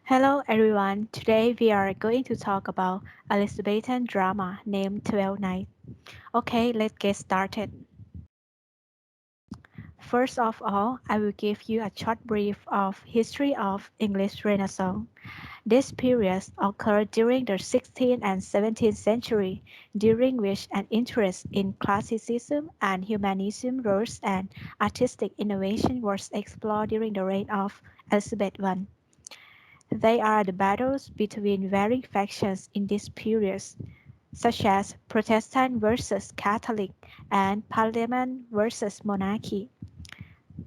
Hello everyone. Today we are going to talk about Elizabethan drama named 12 Nights. Okay, let's get started. First of all, I will give you a short brief of history of English Renaissance. This period occurred during the 16th and 17th century, during which an interest in classicism and humanism rose and artistic innovation was explored during the reign of Elizabeth I. They are the battles between varying factions in this period, such as Protestant versus Catholic and Parliament versus monarchy.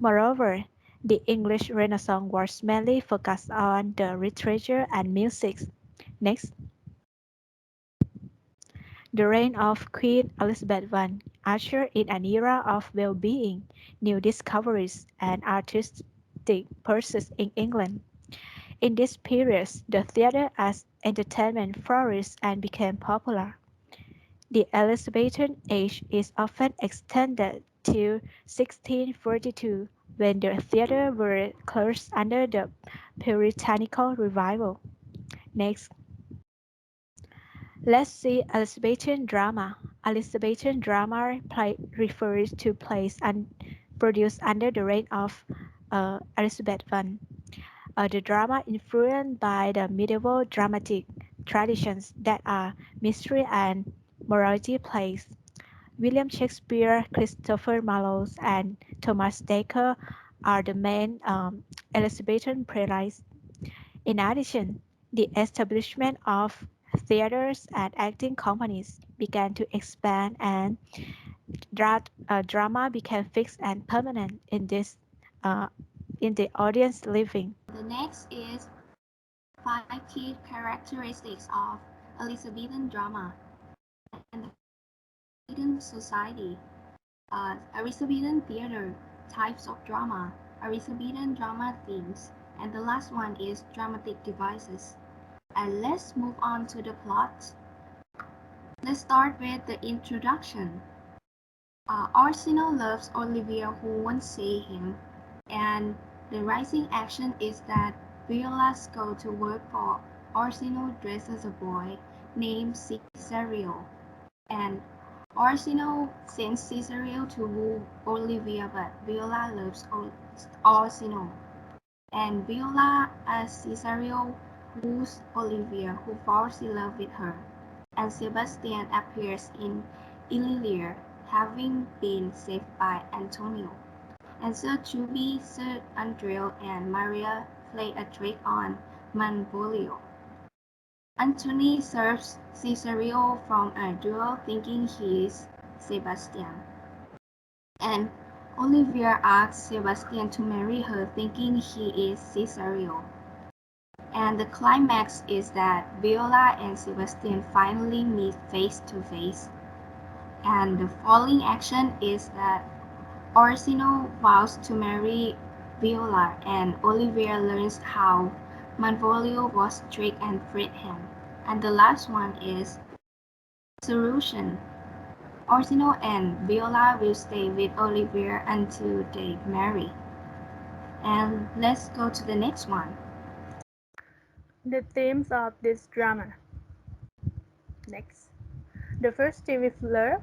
Moreover, the English Renaissance was mainly focused on the literature and music. Next, the reign of Queen Elizabeth I ushered in an era of well-being, new discoveries, and artistic pursuits in England. In this period, the theatre as entertainment flourished and became popular. The Elizabethan age is often extended to 1642, when the theatre were closed under the Puritanical revival. Next, let's see Elizabethan drama. Elizabethan drama refers to plays produced under the reign of Elizabeth I. The drama influenced by the medieval dramatic traditions that are mystery and morality plays. William Shakespeare, Christopher Marlowe, and Thomas Dekker are the main Elizabethan playwrights. In addition, the establishment of theaters and acting companies began to expand, and drama became fixed and permanent uh, in the audience living. The next is five key characteristics of Elizabethan drama and the Elizabethan society. Elizabethan theater, types of drama, Elizabethan drama themes, and the last one is dramatic devices. And let's move on to the plot. Let's start with the introduction. Orsino loves Olivia who won't see him, and the rising action is that Viola's go to work for Orsino dressed as a boy named Cesario, and Orsino sends Cesario to woo Olivia, but Viola loves Orsino, and Viola as Cesario woos Olivia, who falls in love with her, and Sebastian appears in Ililia, having been saved by Antonio. And Sir Chubby, Sir Andrea, and Maria play a trick on Manvolio. Antony serves Cesario from a duel thinking he is Sebastian, and Olivia asks Sebastian to marry her thinking he is Cesario. And the climax is that Viola and Sebastian finally meet face to face. And the following action is that Orsino vows to marry Viola, and Olivia learns how Malvolio was tricked and freed him. And the last one is solution. Orsino and Viola will stay with Olivia until they marry. And let's go to the next one. The themes of this drama. Next. The first theme is love.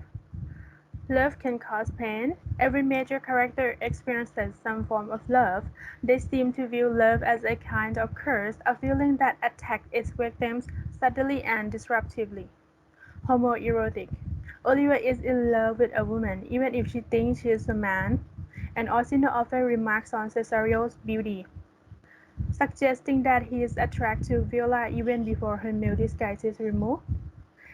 Love can cause pain. Every major character experiences some form of love. They seem to view love as a kind of curse, a feeling that attacks its victims subtly and disruptively. Homoerotic. Olivia is in love with a woman, even if she thinks she is a man, and Orsino often remarks on Cesario's beauty, suggesting that he is attracted to Viola even before her male disguise is removed.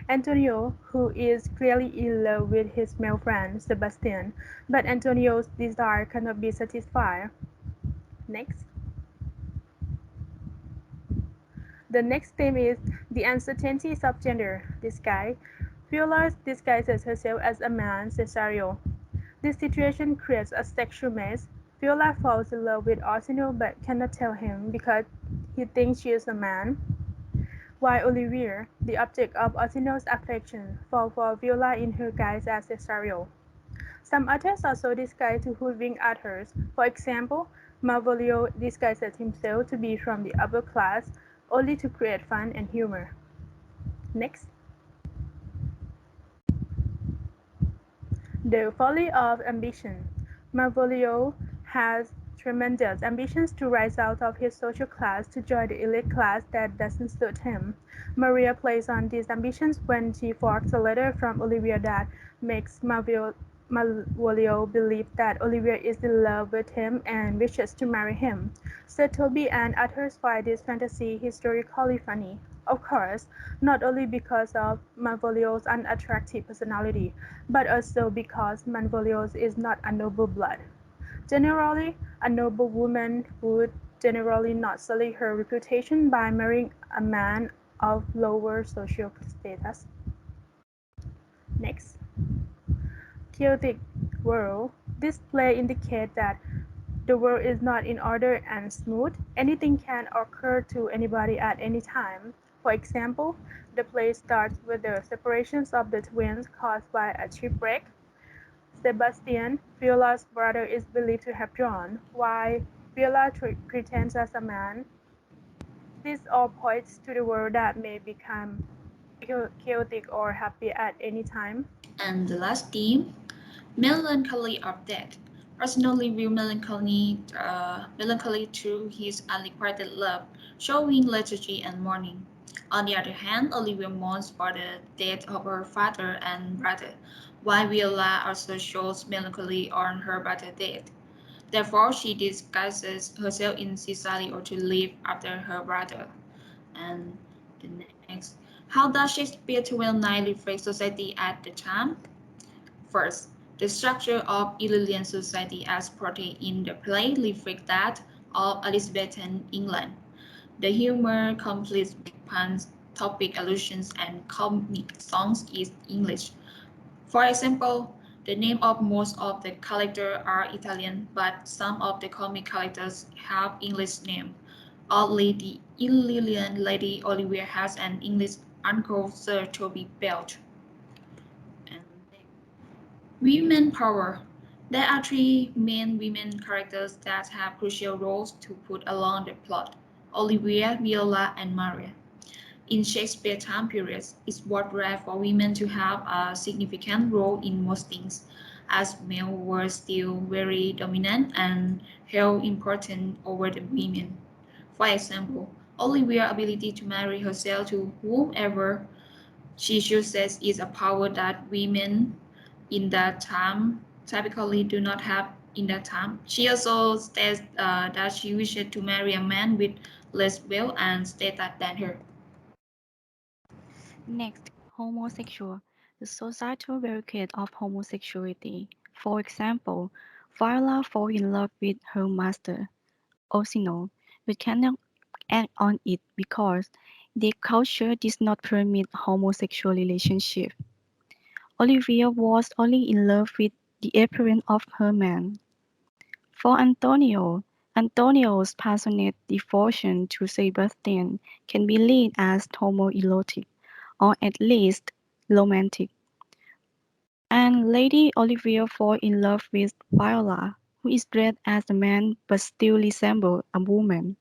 Antonio, who is clearly in love with his male friend Sebastian, but Antonio's desire cannot be satisfied. Next. The next theme is the uncertainties of gender disguise. Viola disguises herself as a man, Cesario. This situation creates a sexual mess. Viola falls in love with Orsino but cannot tell him because he thinks she is a man, while Olivia, the object of Orsino's affection, falls for Viola in her guise as Cesario. Some authors also disguise to hoodwink others. For example, Malvolio disguises himself to be from the upper class, only to create fun and humor. Next, the folly of ambition. Malvolio has tremendous ambitions to rise out of his social class to join the elite class that doesn't suit him. Maria plays on these ambitions when she forks a letter from Olivia that makes Malvolio believe that Olivia is in love with him and wishes to marry him. Sir Toby and others find this fantasy historically funny. Of course, not only because of Malvolio's unattractive personality, but also because Malvolio is not a noble blood. Generally, a noble woman would generally not sully her reputation by marrying a man of lower social status. Next, chaotic world. This play indicates that the world is not in order and smooth. Anything can occur to anybody at any time. For example, the play starts with the separations of the twins caused by a shipwreck. Sebastian, Viola's brother, is believed to have drowned, while Viola pretends as a man. This all points to the world that may become chaotic or happy at any time. And the last theme, melancholy of death. Personally view melancholy through his unrequited love, showing lethargy and mourning. On the other hand, Olivia mourns for the death of her father and brother, while Viola also shows melancholy on her brother's death. Therefore, she disguises herself in society or to live after her brother. And the next, how does Shakespeare Twelfth Night reflect society at the time? First, the structure of Illyrian society as portrayed in the play reflects that of Elizabethan England. The humor, completes with puns, topic allusions, and comic songs is English. For example, the name of most of the characters are Italian, but some of the comic characters have English names. Oddly, the Illyrian lady Olivia has an English uncle, Sir Toby Belch. And women power. There are three main women characters that have crucial roles to put along the plot: Olivia, Viola, and Maria. In Shakespeare time periods, it was rare for women to have a significant role in most things, as males were still very dominant and held important over the women. For example, Olivia's ability to marry herself to whomever she chooses is a power that women in that time typically do not have in that time. She also states that she wishes to marry a man with less wealth and status than her. Next, homosexual, the societal barricade of homosexuality. For example, Viola falls in love with her master, Orsino, but cannot act on it because their culture does not permit homosexual relationship. Olivia was only in love with the appearance of her man. For Antonio, Antonio's passionate devotion to Sebastian can be read as homoerotic, or at least romantic. And Lady Olivia falls in love with Viola, who is dressed as a man but still resembles a woman.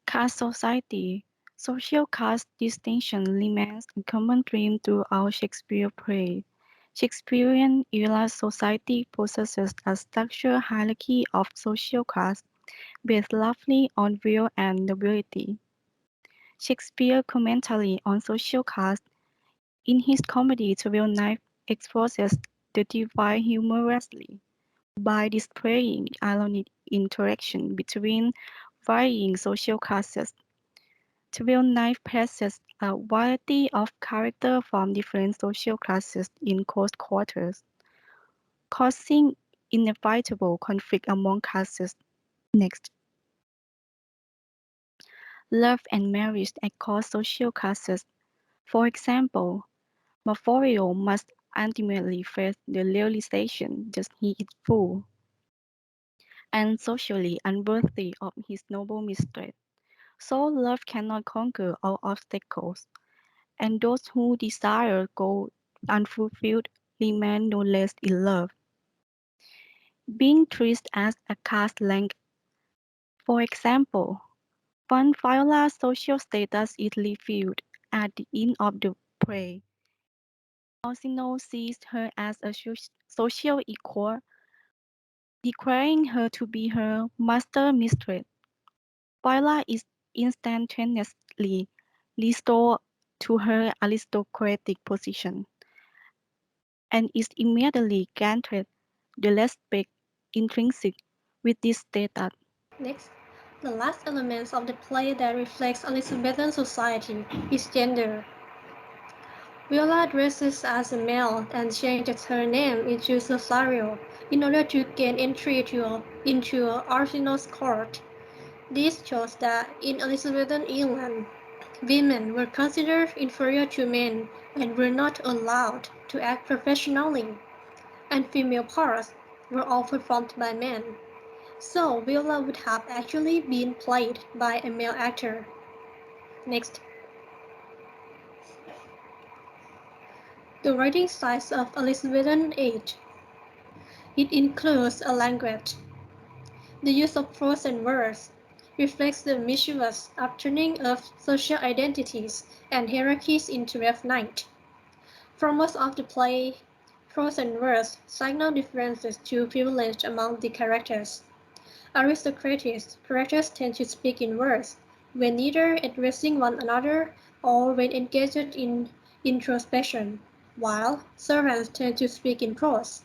Caste society. Social caste distinction remains a common theme throughout Shakespeare's plays. Shakespearean era society possesses a structured hierarchy of social castes based largely on wealth and nobility. Shakespeare's commentary on social caste in his comedy Twelfth Night exposes the divide humorously by displaying ironic interaction between varying social castes. Twelfth Night places a variety of characters from different social classes in close quarters, causing inevitable conflict among castes. Next, love and marriage across social classes. For example, Malvolio must ultimately face the realization that he is fool and socially unworthy of his noble mistress. So love cannot conquer all obstacles, and those who desire go unfulfilled remain no less in love. Being treated as a caste length, for example, When Viola's social status is revealed at the end of the play, Orsino sees her as a social equal, declaring her to be her master mistress. Viola is instantaneously restored to her aristocratic position and is immediately granted the respect intrinsic with this status. Next, the last element of the play that reflects Elizabethan society is gender. Viola dresses as a male and changes her name into Cesario in order to gain entry into Arsinoe's court. This shows that in Elizabethan England, women were considered inferior to men and were not allowed to act professionally, and female parts were all performed by men. So Viola would have actually been played by a male actor. Next, the writing style of Elizabethan age. It includes a language. The use of prose and verse reflects the mischievous upturning of social identities and hierarchies in Twelfth Night. For most of the play, prose and verse signal differences to privilege among the characters. Aristocratic characters tend to speak in verse, when either addressing one another or when engaged in introspection, while servants tend to speak in prose.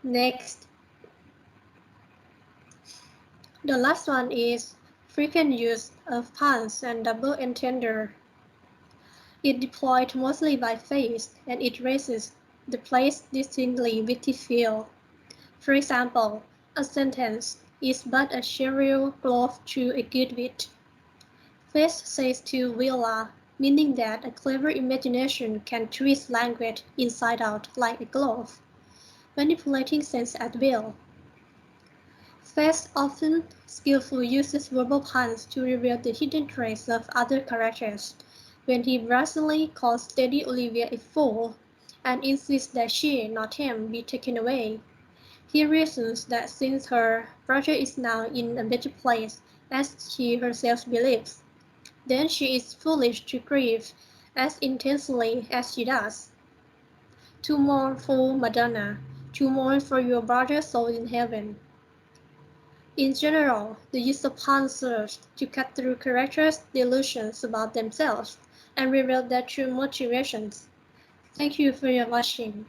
Next, the last one is frequent use of puns and double entendre. It deployed mostly by face, and it raises the play's distinctly witty feel. For example, a sentence is but a shrill glove to a good wit. Face says to Viola, meaning that a clever imagination can twist language inside out like a glove, manipulating sense at will. Face often skillfully uses verbal puns to reveal the hidden traits of other characters. When he brazenly calls Lady Olivia a fool and insists that she, not him, be taken away, he reasons that since her brother is now in a better place, as she herself believes, then she is foolish to grieve as intensely as she does. To mourn for Madonna, to mourn for your brother's soul in heaven. In general, the use of puns serves to cut through characters' delusions about themselves and reveal their true motivations. Thank you for your watching.